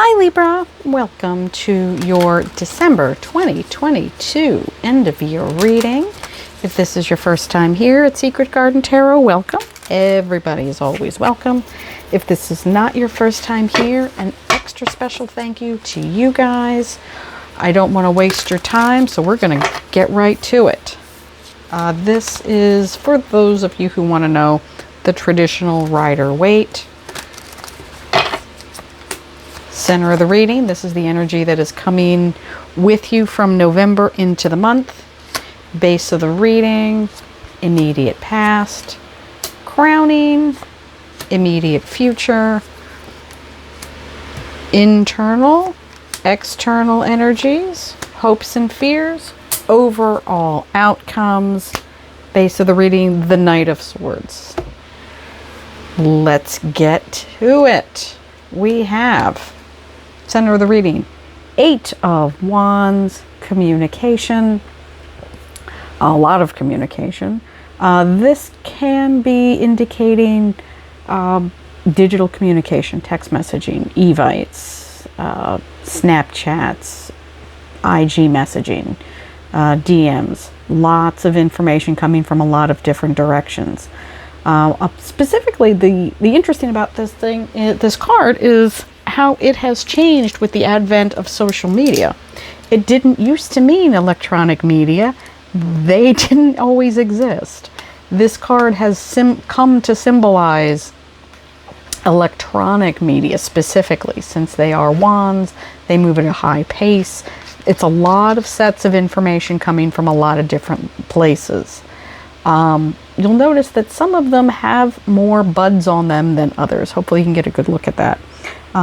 Hi Libra, welcome to your December 2022 end of year reading. If this is your first time here at Secret Garden Tarot, welcome. Everybody is always welcome. If this is not your first time here, an extra special thank you to you guys. I don't want to waste your time, so we're going to get right to it. This is for those of you who want to know the traditional Rider-Waite. Center of the reading, this is the energy that is coming with you from November into the month. Base of the reading, immediate past, crowning, immediate future, internal, external energies, hopes and fears, overall outcomes. Base of the reading, the Knight of Swords. Let's get to it. We have center of the reading, 8 of Wands, communication, a lot of communication. This can be indicating digital communication, text messaging, evites, Snapchats, IG messaging, DMs, lots of information coming from a lot of different directions. Specifically, the interesting about this card is how it has changed with the advent of social media. It didn't used to mean electronic media. They didn't always exist. This card has come to symbolize electronic media specifically. Since they are wands, they move at a high pace. It's a lot of sets of information coming from a lot of different places. You'll notice that some of them have more buds on them than others. Hopefully you can get a good look at that.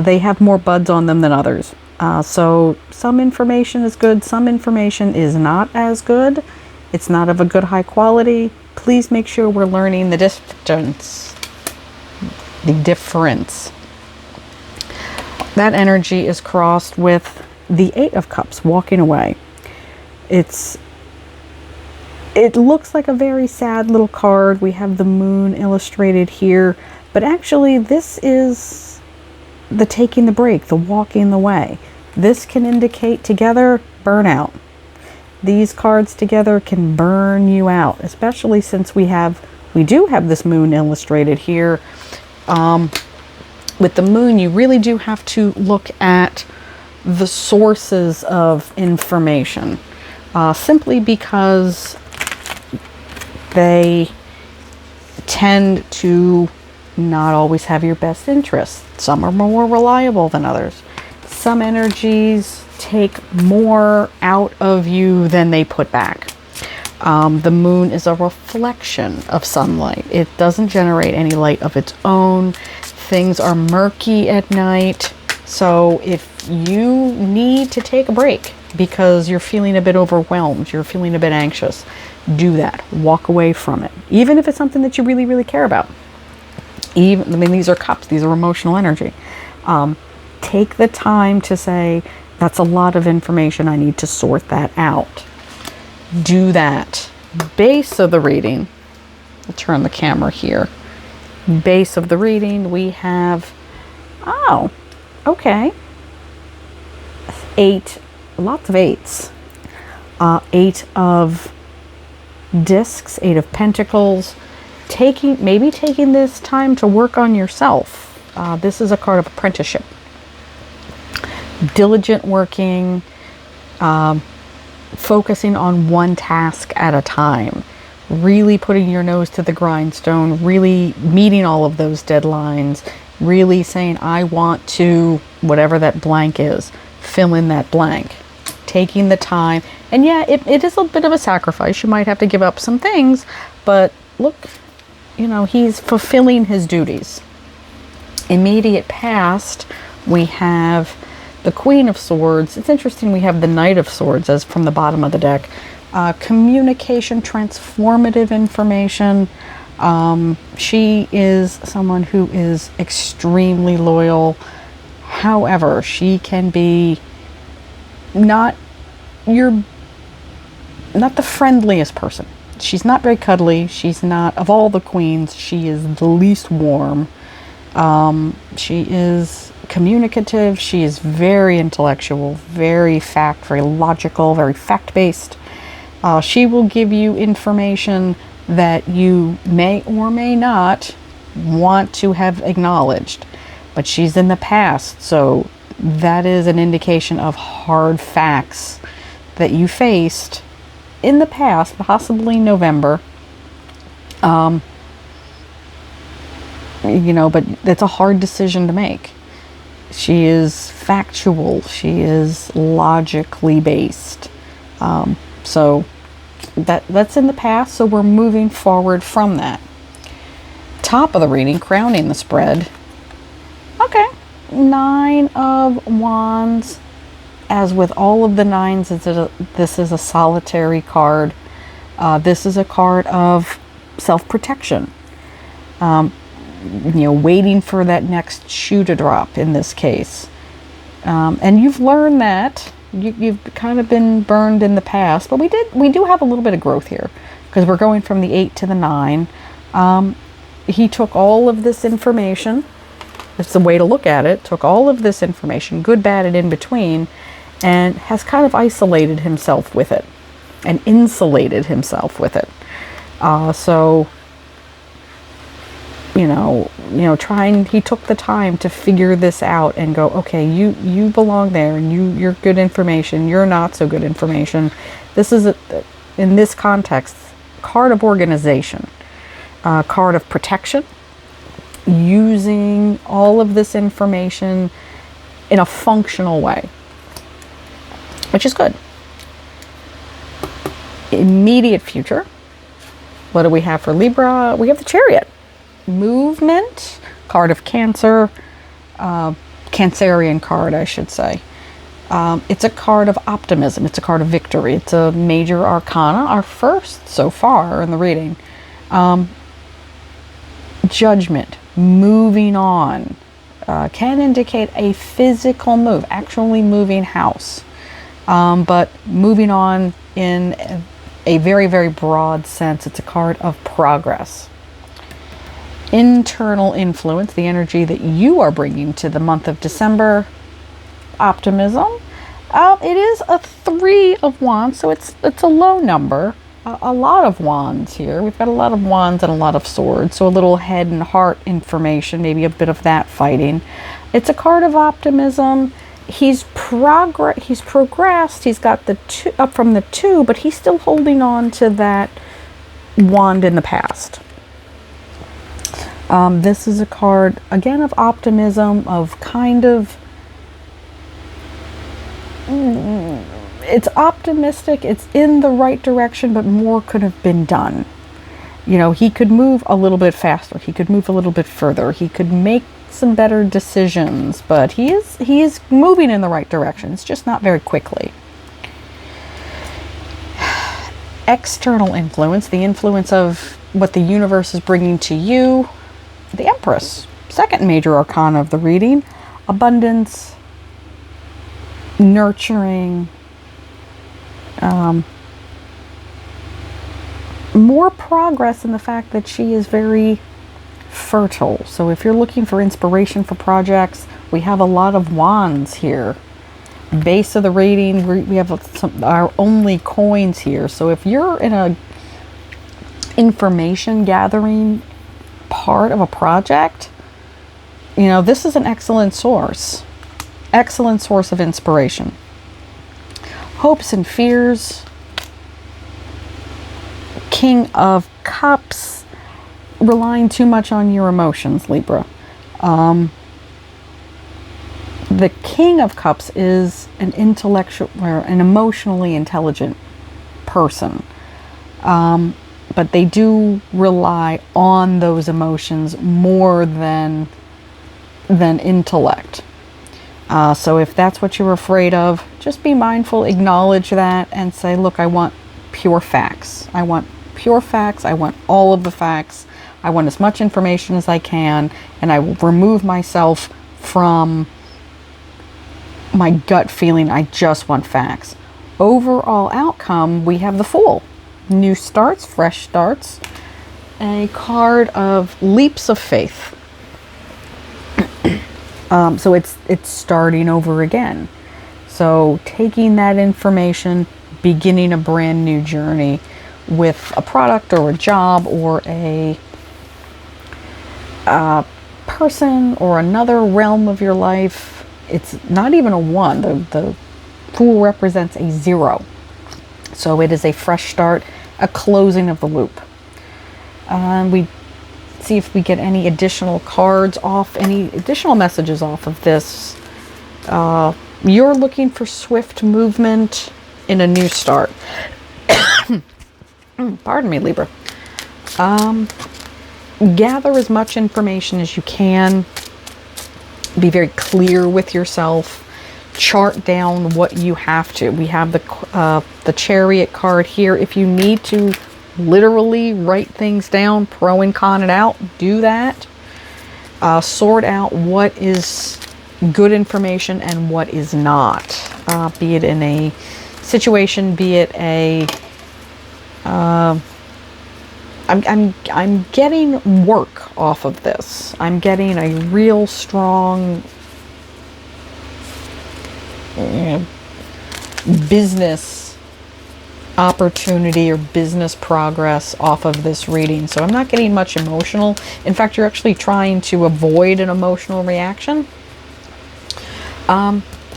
They have more buds on them than others. So some information is good, some information is not as good. It's not of a good high quality. Please make sure we're learning the difference. That energy is crossed with the 8 of Cups, walking away. It looks like a very sad little card. We have the moon illustrated here, but actually this is the taking the break, the walking the way. This can indicate together burnout. These cards together can burn you out, especially since we do have this moon illustrated here. With the moon, you really do have to look at the sources of information, simply because they tend to not always have your best interests. Some are more reliable than others. Some energies take more out of you than they put back. The moon is a reflection of sunlight. It doesn't generate any light of its own. Things are murky at night. So if you need to take a break because you're feeling a bit overwhelmed, you're feeling a bit anxious, do that. Walk away from it. Even if it's something that you really, really care about. These are cups. These are emotional energy. Take the time to say, that's a lot of information. I need to sort that out. Do that. Base of the reading. I'll turn the camera here. Base of the reading, we have, okay. 8, lots of 8s. 8 of discs, 8 of pentacles. Maybe taking this time to work on yourself. This is a card of apprenticeship. Diligent working, focusing on one task at a time. Really putting your nose to the grindstone, really meeting all of those deadlines, really saying, I want to, whatever that blank is, fill in that blank. Taking the time. And yeah, it is a bit of a sacrifice. You might have to give up some things, but look, he's fulfilling his duties. Immediate past, we have the Queen of Swords. It's interesting, we have the Knight of Swords as from the bottom of the deck. Communication, transformative information. She is someone who is extremely loyal. However, she can be not the friendliest person. She's not very cuddly. She's not, of all the queens, she is the least warm. She is communicative. She is very intellectual, very logical, very fact-based. She will give you information that you may or may not want to have acknowledged, but she's in the past, so that is an indication of hard facts that you faced in the past, possibly November. But it's a hard decision to make. She is factual. She is logically based. So that's in the past, so we're moving forward from that. Top of the reading, crowning the spread. Okay, 9 of Wands. As with all of the 9s, this is a solitary card. This is a card of self-protection. Waiting for that next shoe to drop in this case. And you've learned that. You've kind of been burned in the past, but we do have a little bit of growth here because we're going from the 8 to the 9. He took all of this information. It's the way to look at it. Took all of this information, good, bad, and in between, and has kind of isolated himself with it and insulated himself with it. He took the time to figure this out and go, okay, you belong there, and you're good information, you're not so good information. This is, in this context, card of organization, card of protection, using all of this information in a functional way, which is good. Immediate future. What do we have for Libra? We have the Chariot. Movement, card of Cancer, Cancerian card, I should say. It's a card of optimism. It's a card of victory. It's a major arcana, our first so far in the reading. Judgment, moving on, can indicate a physical move, actually moving house, but moving on in a very, very broad sense. It's a card of progress. Internal influence, the energy that you are bringing to the month of December. Optimism. It is a 3 of Wands, so it's a low number. A lot of Wands here. We've got a lot of Wands and a lot of Swords, so a little head and heart information, maybe a bit of that fighting. It's a card of optimism. He's progressed. He's got the 2 up from the 2, but he's still holding on to that wand in the past. This is a card, again, of optimism, of kind of, it's optimistic, it's in the right direction, but more could have been done. He could move a little bit faster, he could move a little bit further, he could make some better decisions, but he is moving in the right direction. It's just not very quickly. External influence, the influence of what the universe is bringing to you. The Empress, second major arcana of the reading. Abundance, nurturing, more progress in the fact that she is very fertile. So if you're looking for inspiration for projects, we have a lot of wands here. Base of the reading, we have our only coins here. So if you're in a information gathering part of a project, this is an excellent source of inspiration. Hopes and fears. King of Cups, relying too much on your emotions, Libra. The King of Cups is an intellectual or an emotionally intelligent person. But they do rely on those emotions more than intellect. So if that's what you're afraid of, just be mindful, acknowledge that, and say, look, I want pure facts. I want pure facts. I want all of the facts. I want as much information as I can, and I will remove myself from my gut feeling. I just want facts. Overall outcome, we have the Fool. New starts, fresh starts. A card of leaps of faith. So it's starting over again. So taking that information, beginning a brand new journey with a product or a job or a person or another realm of your life. It's not even a 1. The Fool represents a 0. So it is a fresh start, a closing of the loop. We see if we get any additional cards off, any additional messages off of this. You're looking for swift movement in a new start. Pardon me, Libra. Gather as much information as you can. Be very clear with yourself. Chart down what you have to. We have the Chariot card here. If you need to literally write things down, pro and con it out, do that. Sort out what is good information and what is not. Be it in a situation, be it a I'm getting work off of this. I'm getting a real strong business opportunity or business progress off of this reading. So I'm not getting much emotional. In fact, you're actually trying to avoid an emotional reaction.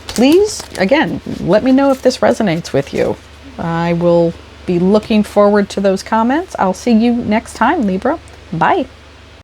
Please, again, let me know if this resonates with you. I will be looking forward to those comments. I'll see you next time, Libra. Bye.